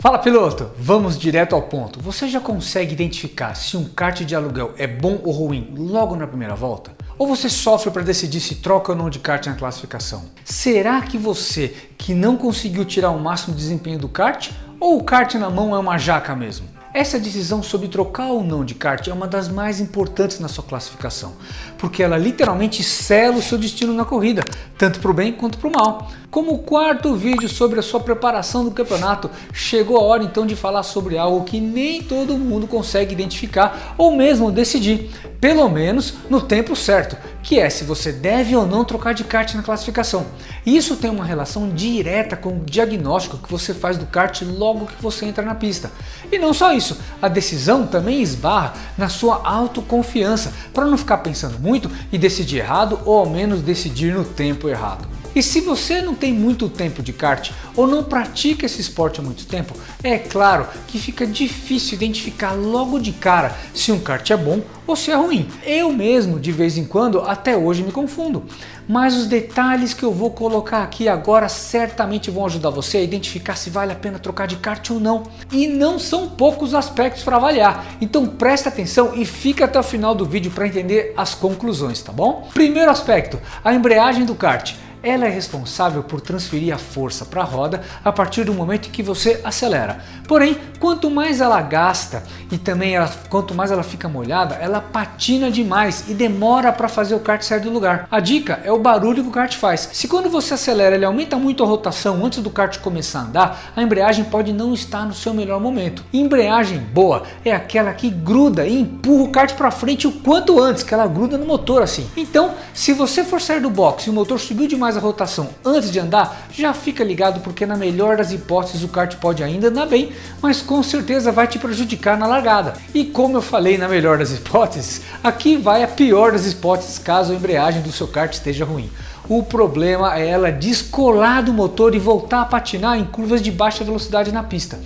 Fala piloto, vamos direto ao ponto. Você já consegue identificar se um kart de aluguel é bom ou ruim logo na primeira volta? Ou você sofre para decidir se troca ou não de kart na classificação? Será que você que não conseguiu tirar o máximo desempenho do kart ou o kart na mão é uma jaca mesmo? Essa decisão sobre trocar ou não de kart é uma das mais importantes na sua classificação, porque ela literalmente sela o seu destino na corrida, tanto para o bem quanto para o mal. Como o quarto vídeo sobre a sua preparação do campeonato, chegou a hora então de falar sobre algo que nem todo mundo consegue identificar ou mesmo decidir, pelo menos no tempo certo, que é se você deve ou não trocar de kart na classificação. Isso tem uma relação direta com o diagnóstico que você faz do kart logo que você entra na pista. E não só isso, a decisão também esbarra na sua autoconfiança, para não ficar pensando muito e decidir errado ou ao menos decidir no tempo errado. E se você não tem muito tempo de kart ou não pratica esse esporte há muito tempo, é claro que fica difícil identificar logo de cara se um kart é bom ou se é ruim. Eu mesmo, de vez em quando, até hoje me confundo. Mas os detalhes que eu vou colocar aqui agora certamente vão ajudar você a identificar se vale a pena trocar de kart ou não. E não são poucos aspectos para avaliar, então presta atenção e fica até o final do vídeo para entender as conclusões, tá bom? Primeiro aspecto, a embreagem do kart. Ela é responsável por transferir a força para a roda a partir do momento em que você acelera. Porém, quanto mais ela gasta e também quanto mais ela fica molhada, ela patina demais e demora para fazer o kart sair do lugar. A dica é o barulho que o kart faz. Se quando você acelera ele aumenta muito a rotação antes do kart começar a andar, a embreagem pode não estar no seu melhor momento. Embreagem boa é aquela que gruda e empurra o kart para frente o quanto antes, que ela gruda no motor assim. Então, se você for sair do box e o motor subiu demais a rotação antes de andar, já fica ligado porque na melhor das hipóteses o kart pode ainda andar bem, mas com certeza vai te prejudicar na largada. E como eu falei na melhor das hipóteses, aqui vai a pior das hipóteses caso a embreagem do seu kart esteja ruim. O problema é ela descolar do motor e voltar a patinar em curvas de baixa velocidade na pista.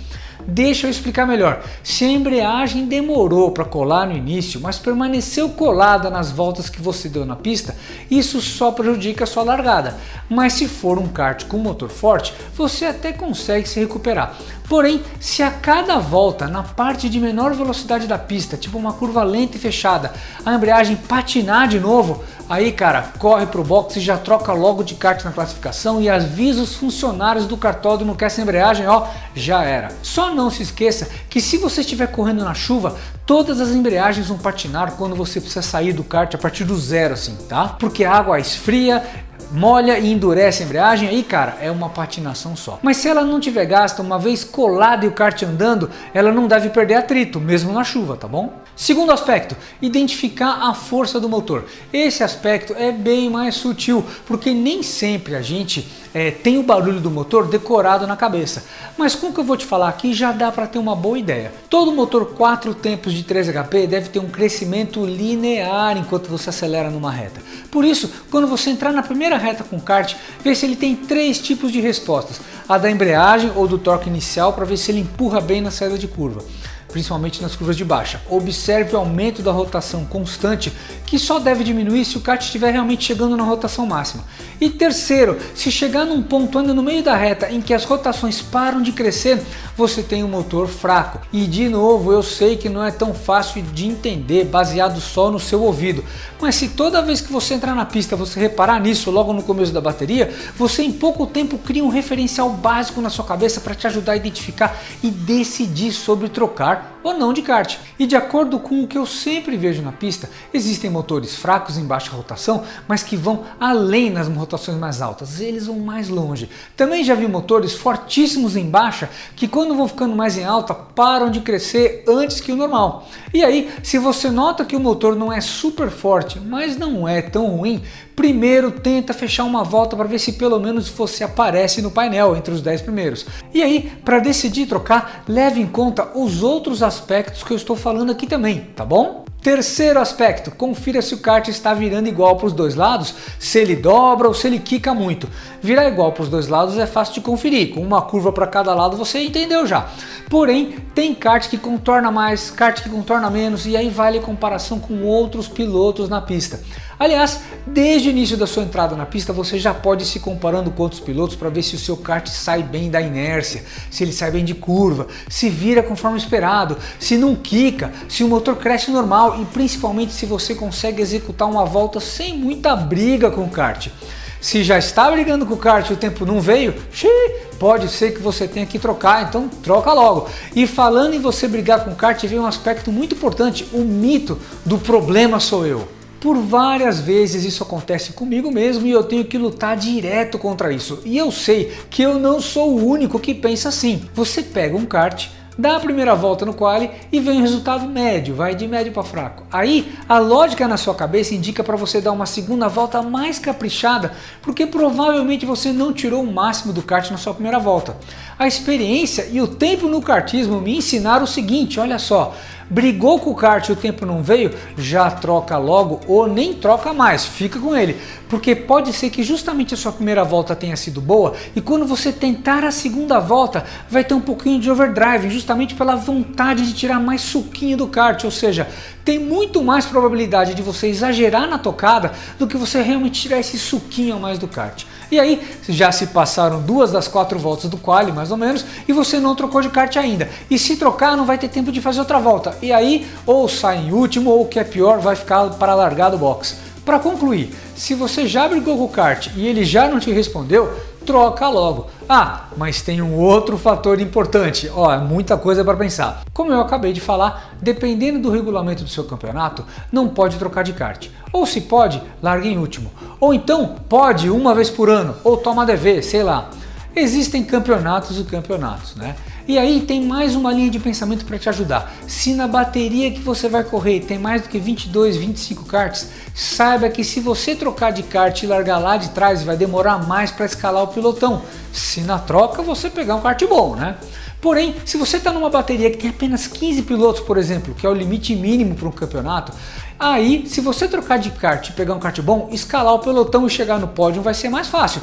Deixa eu explicar melhor. Se a embreagem demorou para colar no início, mas permaneceu colada nas voltas que você deu na pista, isso só prejudica a sua largada. Mas se for um kart com motor forte, você até consegue se recuperar. Porém, se a cada volta, na parte de menor velocidade da pista, tipo uma curva lenta e fechada, a embreagem patinar de novo, aí cara, corre pro box e já troca logo de kart na classificação e avisa os funcionários do cartódromo que essa embreagem, ó, já era. Só não se esqueça que se você estiver correndo na chuva, todas as embreagens vão patinar quando você precisa sair do kart a partir do zero assim, tá? Porque a água esfria, molha e endurece a embreagem, aí cara, é uma patinação só. Mas se ela não tiver gasta, uma vez colada e o kart andando, ela não deve perder atrito, mesmo na chuva, tá bom? Segundo aspecto, identificar a força do motor. Esse aspecto é bem mais sutil, porque nem sempre a gente tem o barulho do motor decorado na cabeça. Mas com o que eu vou te falar aqui já dá para ter uma boa ideia. Todo motor 4 tempos de 3 HP deve ter um crescimento linear enquanto você acelera numa reta. Por isso, quando você entrar na primeira reta com o kart, vê se ele tem 3 tipos de respostas. A da embreagem ou do torque inicial para ver se ele empurra bem na saída de curva, principalmente nas curvas de baixa. Observe o aumento da rotação constante, que só deve diminuir se o kart estiver realmente chegando na rotação máxima. E terceiro, se chegar num ponto ainda no meio da reta em que as rotações param de crescer, você tem um motor fraco. E de novo, eu sei que não é tão fácil de entender baseado só no seu ouvido, mas se toda vez que você entrar na pista você reparar nisso logo no começo da bateria, você em pouco tempo cria um referencial básico na sua cabeça para te ajudar a identificar e decidir sobre trocar ou não de kart. E de acordo com o que eu sempre vejo na pista, existem motores fracos em baixa rotação, mas que vão além nas rotações mais altas, eles vão mais longe. Também já vi motores fortíssimos em baixa, que quando vão ficando mais em alta, param de crescer antes que o normal. E aí, se você nota que o motor não é super forte, mas não é tão ruim, primeiro tenta fechar uma volta para ver se pelo menos você aparece no painel entre os 10 primeiros. E aí, para decidir trocar, leve em conta os outros aspectos que eu estou falando aqui também, tá bom? Terceiro aspecto, confira se o kart está virando igual para os dois lados, se ele dobra ou se ele quica muito. Virar igual para os dois lados é fácil de conferir, com uma curva para cada lado você entendeu já. Porém, tem kart que contorna mais, kart que contorna menos, e aí vale a comparação com outros pilotos na pista. Aliás, desde o início da sua entrada na pista, você já pode ir se comparando com outros pilotos para ver se o seu kart sai bem da inércia, se ele sai bem de curva, se vira conforme esperado, se não quica, se o motor cresce normal e principalmente se você consegue executar uma volta sem muita briga com o kart. Se já está brigando com o kart e o tempo não veio, pode ser que você tenha que trocar, então troca logo. E falando em você brigar com o kart, vem um aspecto muito importante, o mito do problema sou eu. Por várias vezes isso acontece comigo mesmo e eu tenho que lutar direto contra isso. E eu sei que eu não sou o único que pensa assim. Você pega um kart, dá a primeira volta no quali e vem um resultado médio, vai de médio para fraco. Aí a lógica na sua cabeça indica para você dar uma segunda volta mais caprichada, porque provavelmente você não tirou o máximo do kart na sua primeira volta. A experiência e o tempo no kartismo me ensinaram o seguinte, olha só, brigou com o kart e o tempo não veio, já troca logo ou nem troca mais, fica com ele. Porque pode ser que justamente a sua primeira volta tenha sido boa e quando você tentar a segunda volta vai ter um pouquinho de overdrive, justamente pela vontade de tirar mais suquinho do kart, ou seja, tem muito mais probabilidade de você exagerar na tocada do que você realmente tirar esse suquinho a mais do kart. E aí já se passaram 2 das 4 voltas do quali mais ou menos e você não trocou de kart ainda. E se trocar não vai ter tempo de fazer outra volta. E aí ou sai em último ou o que é pior vai ficar para largar do box. Para concluir, se você já brigou com o kart e ele já não te respondeu, troca logo. Ah, mas tem um outro fator importante, ó, muita coisa para pensar. Como eu acabei de falar, dependendo do regulamento do seu campeonato, não pode trocar de kart. Ou se pode, larga em último. Ou então pode uma vez por ano, ou toma DV, sei lá. Existem campeonatos e campeonatos, né? E aí tem mais uma linha de pensamento para te ajudar. Se na bateria que você vai correr tem mais do que 22, 25 karts, saiba que se você trocar de kart e largar lá de trás vai demorar mais para escalar o pelotão. Se na troca você pegar um kart bom, né? Porém, se você está numa bateria que tem apenas 15 pilotos, por exemplo, que é o limite mínimo para um campeonato, aí se você trocar de kart e pegar um kart bom, escalar o pelotão e chegar no pódio vai ser mais fácil.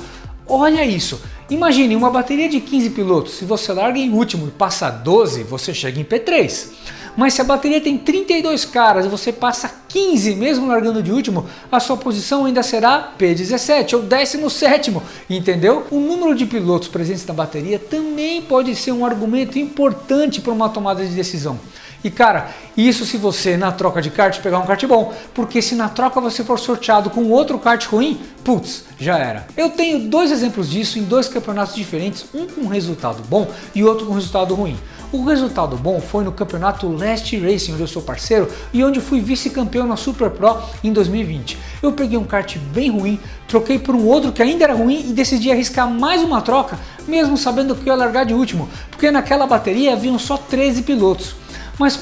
Olha isso, imagine uma bateria de 15 pilotos, se você larga em último e passa 12, você chega em P3. Mas se a bateria tem 32 caras e você passa 15 mesmo largando de último, a sua posição ainda será P17 ou 17º, entendeu? O número de pilotos presentes na bateria também pode ser um argumento importante para uma tomada de decisão. E cara, isso se você na troca de kart pegar um kart bom, porque se na troca você for sorteado com outro kart ruim, putz, já era. Eu tenho 2 exemplos disso em 2 campeonatos diferentes, um com resultado bom e outro com resultado ruim. O resultado bom foi no campeonato Last Racing, onde eu sou parceiro e onde fui vice-campeão na Super Pro em 2020. Eu peguei um kart bem ruim, troquei por um outro que ainda era ruim e decidi arriscar mais uma troca, mesmo sabendo que eu ia largar de último, porque naquela bateria haviam só 13 pilotos. Mas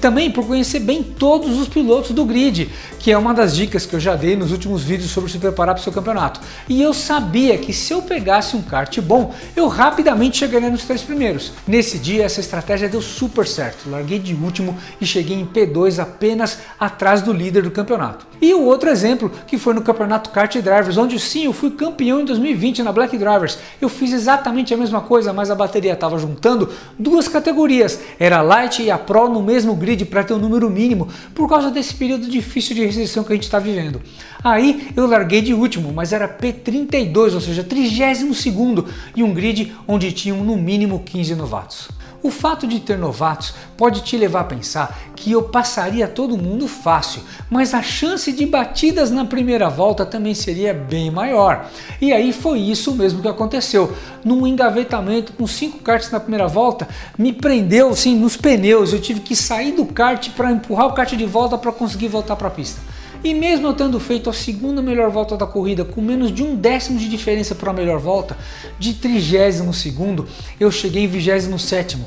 também por conhecer bem todos os pilotos do grid, que é uma das dicas que eu já dei nos últimos vídeos sobre se preparar para o seu campeonato. E eu sabia que se eu pegasse um kart bom, eu rapidamente chegaria nos 3 primeiros. Nesse dia essa estratégia deu super certo, larguei de último e cheguei em P2 apenas atrás do líder do campeonato. E o outro exemplo que foi no campeonato Kart Drivers, onde sim eu fui campeão em 2020 na Black Drivers. Eu fiz exatamente a mesma coisa, mas a bateria estava juntando 2 categorias, era Light e a Pro no mesmo grid para ter um número mínimo, por causa desse período difícil de recessão que a gente está vivendo. Aí eu larguei de último, mas era P32, ou seja, 32º, e um grid onde tinham no mínimo 15 novatos. O fato de ter novatos pode te levar a pensar que eu passaria todo mundo fácil, mas a chance de batidas na primeira volta também seria bem maior. E aí foi isso mesmo que aconteceu. Num engavetamento com 5 karts na primeira volta, me prendeu sim nos pneus, eu tive que sair do kart para empurrar o kart de volta para conseguir voltar para a pista. E mesmo eu tendo feito a segunda melhor volta da corrida com menos de 1/10 de diferença para a melhor volta, de 32º eu cheguei em 27º,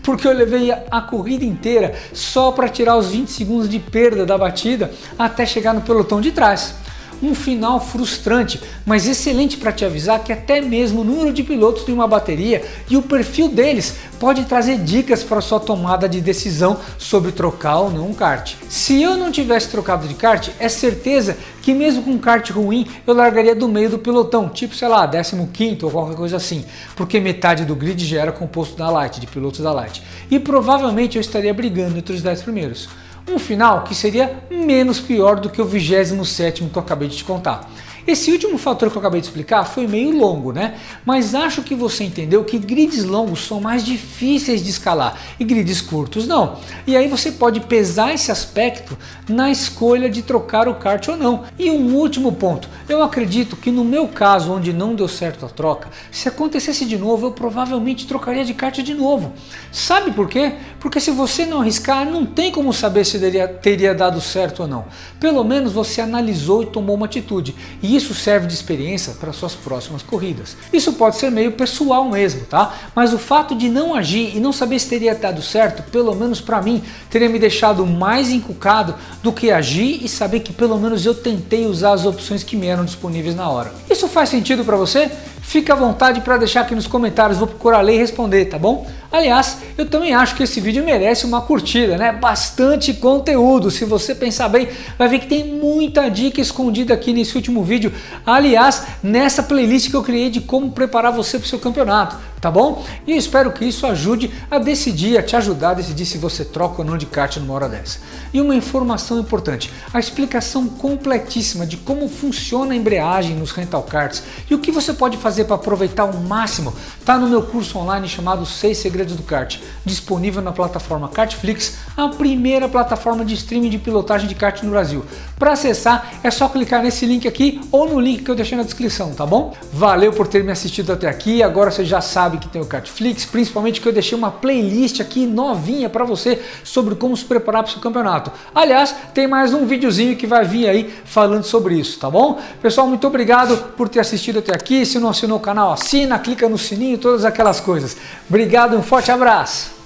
porque eu levei a corrida inteira só para tirar os 20 segundos de perda da batida até chegar no pelotão de trás. Um final frustrante, mas excelente para te avisar que até mesmo o número de pilotos tem uma bateria e o perfil deles pode trazer dicas para sua tomada de decisão sobre trocar ou não um kart. Se eu não tivesse trocado de kart, é certeza que mesmo com um kart ruim eu largaria do meio do pelotão, tipo sei lá, 15º ou qualquer coisa assim, porque metade do grid já era composto da Light, de pilotos da Light, e provavelmente eu estaria brigando entre os 10 primeiros. Um final que seria menos pior do que o 27º que eu acabei de te contar. Esse último fator que eu acabei de explicar foi meio longo, né? Mas acho que você entendeu que grids longos são mais difíceis de escalar e grids curtos não. E aí você pode pesar esse aspecto na escolha de trocar o kart ou não. E um último ponto, eu acredito que no meu caso, onde não deu certo a troca, se acontecesse de novo, eu provavelmente trocaria de kart de novo. Sabe por quê? Porque se você não arriscar, não tem como saber se teria dado certo ou não. Pelo menos você analisou e tomou uma atitude. E isso serve de experiência para suas próximas corridas. Isso pode ser meio pessoal mesmo, tá? Mas o fato de não agir e não saber se teria dado certo, pelo menos para mim, teria me deixado mais encucado do que agir e saber que pelo menos eu tentei usar as opções que me eram disponíveis na hora. Isso faz sentido para você? Fica à vontade para deixar aqui nos comentários, vou procurar ler e responder, tá bom? Aliás, eu também acho que esse vídeo merece uma curtida, né? Bastante conteúdo, se você pensar bem, vai ver que tem muita dica escondida aqui nesse último vídeo. Aliás, nessa playlist que eu criei de como preparar você para o seu campeonato, tá bom? E eu espero que isso ajude a decidir, a te ajudar a decidir se você troca ou não de kart numa hora dessa. E uma informação importante, a explicação completíssima de como funciona a embreagem nos rental karts e o que você pode fazer para aproveitar ao máximo, tá no meu curso online chamado 6 Segredos do Kart, disponível na plataforma Kartflix, a primeira plataforma de streaming de pilotagem de kart no Brasil. Para acessar é só clicar nesse link aqui ou no link que eu deixei na descrição, tá bom? Valeu por ter me assistido até aqui, agora você já sabe que tem o Kartflix, principalmente que eu deixei uma playlist aqui novinha para você sobre como se preparar para o seu campeonato. Aliás, tem mais um videozinho que vai vir aí falando sobre isso, tá bom? Pessoal, muito obrigado por ter assistido até aqui, se não assinou o canal, assina, clica no sininho, todas aquelas coisas. Obrigado, um forte abraço!